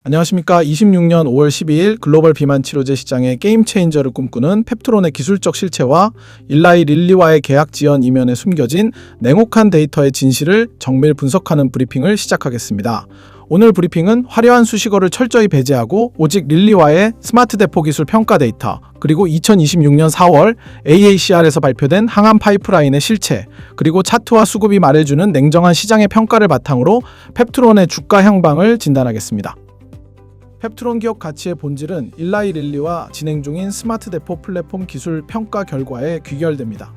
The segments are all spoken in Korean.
안녕하십니까. 26년 5월 12일 글로벌 비만 치료제 시장의 게임 체인저를 꿈꾸는 펩트론의 기술적 실체와 일라이 릴리와의 계약 지연 이면에 숨겨진 냉혹한 데이터의 진실을 정밀 분석하는 브리핑을 시작하겠습니다. 오늘 브리핑은 화려한 수식어를 철저히 배제하고 오직 릴리와의 스마트 대포 기술 평가 데이터, 그리고 2026년 4월 AACR에서 발표된 항암 파이프라인의 실체, 그리고 차트와 수급이 말해주는 냉정한 시장의 평가를 바탕으로 펩트론의 주가 향방을 진단하겠습니다. 펩트론 기업 가치의 본질은 일라이 릴리와 진행 중인 스마트 대포 플랫폼 기술 평가 결과에 귀결됩니다.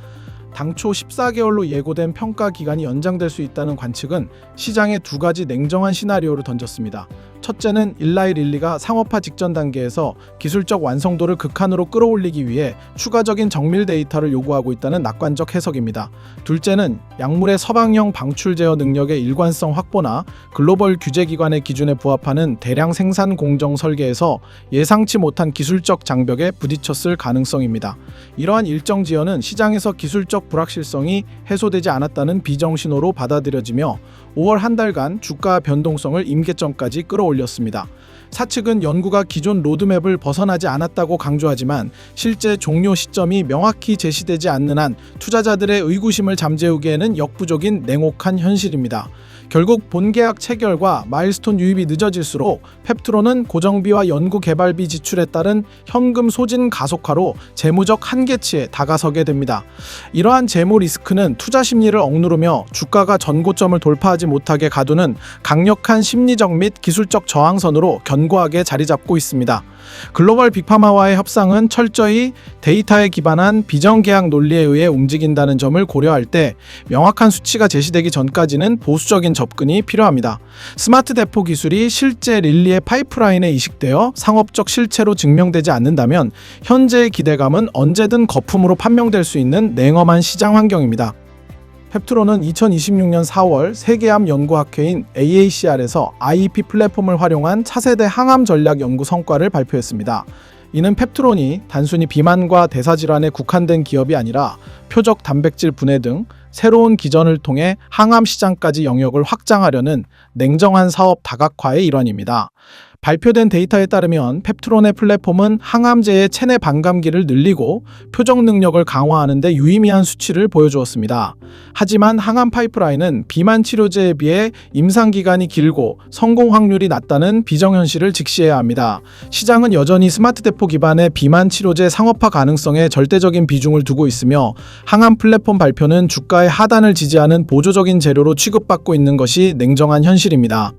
당초 14개월로 예고된 평가 기간이 연장될 수 있다는 관측은 시장에 두 가지 냉정한 시나리오를 던졌습니다. 첫째는 일라이 릴리가 상업화 직전 단계에서 기술적 완성도를 극한으로 끌어올리기 위해 추가적인 정밀 데이터를 요구하고 있다는 낙관적 해석입니다. 둘째는 약물의 서방형 방출 제어 능력의 일관성 확보나 글로벌 규제기관의 기준에 부합하는 대량 생산 공정 설계에서 예상치 못한 기술적 장벽에 부딪혔을 가능성입니다. 이러한 일정 지연은 시장에서 기술적 불확실성이 해소되지 않았다는 비정신호로 받아들여지며 5월 한 달간 주가 변동성을 임계점까지 끌어올렸습니다. 사측은 연구가 기존 로드맵을 벗어나지 않았다고 강조하지만 실제 종료 시점이 명확히 제시되지 않는 한 투자자들의 의구심을 잠재우기에는 역부족인 냉혹한 현실입니다. 결국 본계약 체결과 마일스톤 유입이 늦어질수록 펩트론은 고정비와 연구 개발비 지출에 따른 현금 소진 가속화로 재무적 한계치에 다가서게 됩니다. 이러한 재무 리스크는 투자 심리를 억누르며 주가가 전고점을 돌파하지 못하게 가두는 강력한 심리적 및 기술적 저항선으로 견고하게 자리 잡고 있습니다. 글로벌 빅파마와의 협상은 철저히 데이터에 기반한 비정계약 논리에 의해 움직인다는 점을 고려할 때 명확한 수치가 제시되기 전까지는 보수적인 접근이 필요합니다. 스마트 대포 기술이 실제 릴리의 파이프라인에 이식되어 상업적 실체로 증명되지 않는다면 현재의 기대감은 언제든 거품으로 판명될 수 있는 냉엄한 시장 환경입니다. 펩트론은 2026년 4월 세계암 연구학회인 AACR에서 IEP 플랫폼을 활용한 차세대 항암 전략 연구 성과를 발표했습니다. 이는 펩트론이 단순히 비만과 대사질환에 국한된 기업이 아니라 표적 단백질 분해 등 새로운 기전을 통해 항암 시장까지 영역을 확장하려는 냉정한 사업 다각화의 일환입니다. 발표된 데이터에 따르면 펩트론의 플랫폼은 항암제의 체내 반감기를 늘리고 표적 능력을 강화하는 데 유의미한 수치를 보여주었습니다. 하지만 항암 파이프라인은 비만 치료제에 비해 임상 기간이 길고 성공 확률이 낮다는 비정현실을 직시해야 합니다. 시장은 여전히 스마트 대포 기반의 비만 치료제 상업화 가능성에 절대적인 비중을 두고 있으며 항암 플랫폼 발표는 주가의 하단을 지지하는 보조적인 재료로 취급받고 있는 것이 냉정한 현실입니다.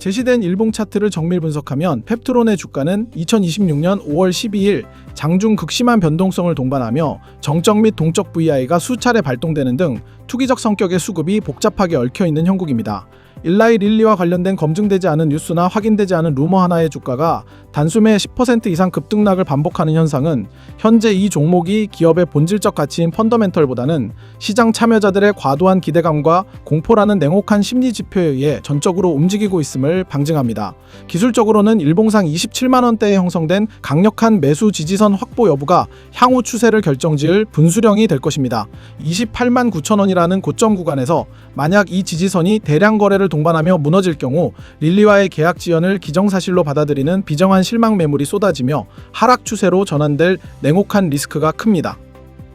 제시된 일봉 차트를 정밀 분석하면 펩트론의 주가는 2026년 5월 12일 장중 극심한 변동성을 동반하며 정적 및 동적 VI가 수차례 발동되는 등 투기적 성격의 수급이 복잡하게 얽혀있는 형국입니다. 일라이 릴리와 관련된 검증되지 않은 뉴스나 확인되지 않은 루머 하나의 주가가 단숨에 10% 이상 급등락을 반복하는 현상은 현재 이 종목이 기업의 본질적 가치인 펀더멘털보다는 시장 참여자들의 과도한 기대감과 공포라는 냉혹한 심리 지표에 의해 전적으로 움직이고 있음을 방증합니다. 기술적으로는 일봉상 27만 원대에 형성된 강력한 매수 지지선 확보 여부가 향후 추세를 결정지을 분수령이 될 것입니다. 28만 9천 원이라는 고점 구간에서 만약 이 지지선이 대량 거래를 동반하며 무너질 경우 릴리와의 계약 지연을 기정사실로 받아들이는 비정한 실망 매물이 쏟아지며 하락 추세로 전환될 냉혹한 리스크가 큽니다.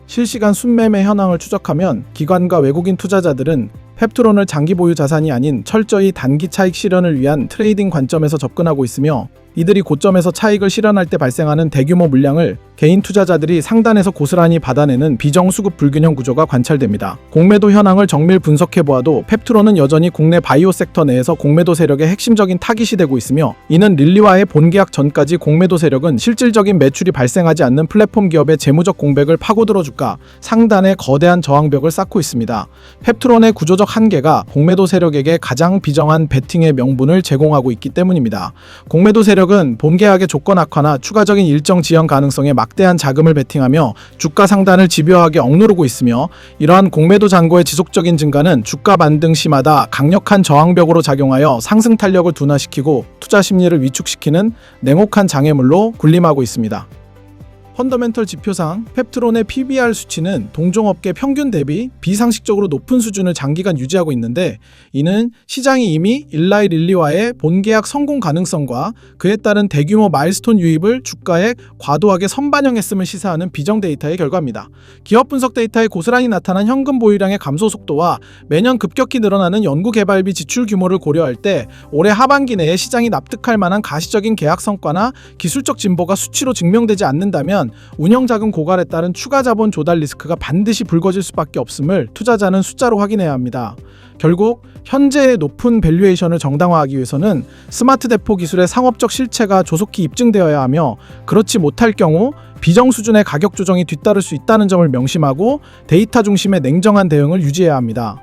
실시간 순매매 현황을 추적하면 기관과 외국인 투자자들은 펩트론을 장기 보유 자산이 아닌 철저히 단기 차익 실현을 위한 트레이딩 관점에서 접근하고 있으며 이들이 고점에서 차익을 실현할 때 발생하는 대규모 물량을 개인 투자자들이 상단에서 고스란히 받아내는 비정수급 불균형 구조가 관찰됩니다. 공매도 현황을 정밀 분석해보아도 펩트론은 여전히 국내 바이오 섹터 내에서 공매도 세력의 핵심적인 타깃이 되고 있으며 이는 릴리와의 본계약 전까지 공매도 세력은 실질적인 매출이 발생하지 않는 플랫폼 기업의 재무적 공백을 파고들어 줄까 상단에 거대한 저항벽을 쌓고 있습니다. 펩트론의 구조적 한계가 공매도 세력에게 가장 비정한 베팅의 명분을 제공하고 있기 때문입니다. 공매도 세력은 본계약의 조건 악화나 추가적인 일정 지연 가능성에 막대한 자금을 베팅하며 주가 상단을 집요하게 억누르고 있으며 이러한 공매도 잔고의 지속적인 증가는 주가 반등 시마다 강력한 저항벽으로 작용하여 상승 탄력을 둔화시키고 투자 심리를 위축시키는 냉혹한 장애물로 군림하고 있습니다. 펀더멘털 지표상 펩트론의 PBR 수치는 동종업계 평균 대비 비상식적으로 높은 수준을 장기간 유지하고 있는데, 이는 시장이 이미 일라이 릴리와의 본계약 성공 가능성과 그에 따른 대규모 마일스톤 유입을 주가에 과도하게 선반영했음을 시사하는 비정 데이터의 결과입니다. 기업 분석 데이터에 고스란히 나타난 현금 보유량의 감소 속도와 매년 급격히 늘어나는 연구개발비 지출 규모를 고려할 때 올해 하반기 내에 시장이 납득할 만한 가시적인 계약 성과나 기술적 진보가 수치로 증명되지 않는다면 운영자금 고갈에 따른 추가 자본 조달 리스크가 반드시 불거질 수밖에 없음을 투자자는 숫자로 확인해야 합니다. 결국 현재의 높은 밸류에이션을 정당화하기 위해서는 스마트 대포 기술의 상업적 실체가 조속히 입증되어야 하며, 그렇지 못할 경우 비정 수준의 가격 조정이 뒤따를 수 있다는 점을 명심하고 데이터 중심의 냉정한 대응을 유지해야 합니다.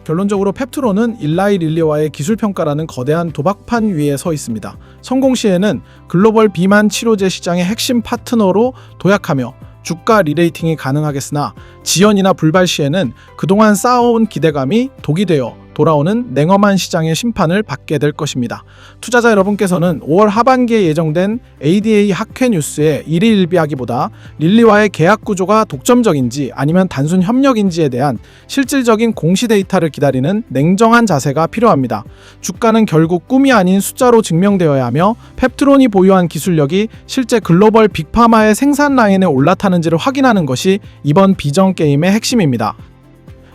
결론적으로 펩트론은 일라이 릴리와의 기술평가라는 거대한 도박판 위에 서 있습니다. 성공 시에는 글로벌 비만 치료제 시장의 핵심 파트너로 도약하며 주가 리레이팅이 가능하겠으나, 지연이나 불발 시에는 그동안 쌓아온 기대감이 독이 되어 돌아오는 냉엄한 시장의 심판을 받게 될 것입니다. 투자자 여러분께서는 5월 하반기에 예정된 ADA 학회 뉴스에 일희일비하기보다 릴리와의 계약 구조가 독점적인지 아니면 단순 협력인지에 대한 실질적인 공시 데이터를 기다리는 냉정한 자세가 필요합니다. 주가는 결국 꿈이 아닌 숫자로 증명되어야 하며, 펩트론이 보유한 기술력이 실제 글로벌 빅파마의 생산 라인에 올라타는지를 확인하는 것이 이번 비정 게임의 핵심입니다.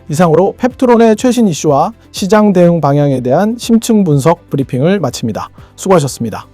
이상으로 펩트론의 최신 이슈와 시장 대응 방향에 대한 심층 분석 브리핑을 마칩니다. 수고하셨습니다.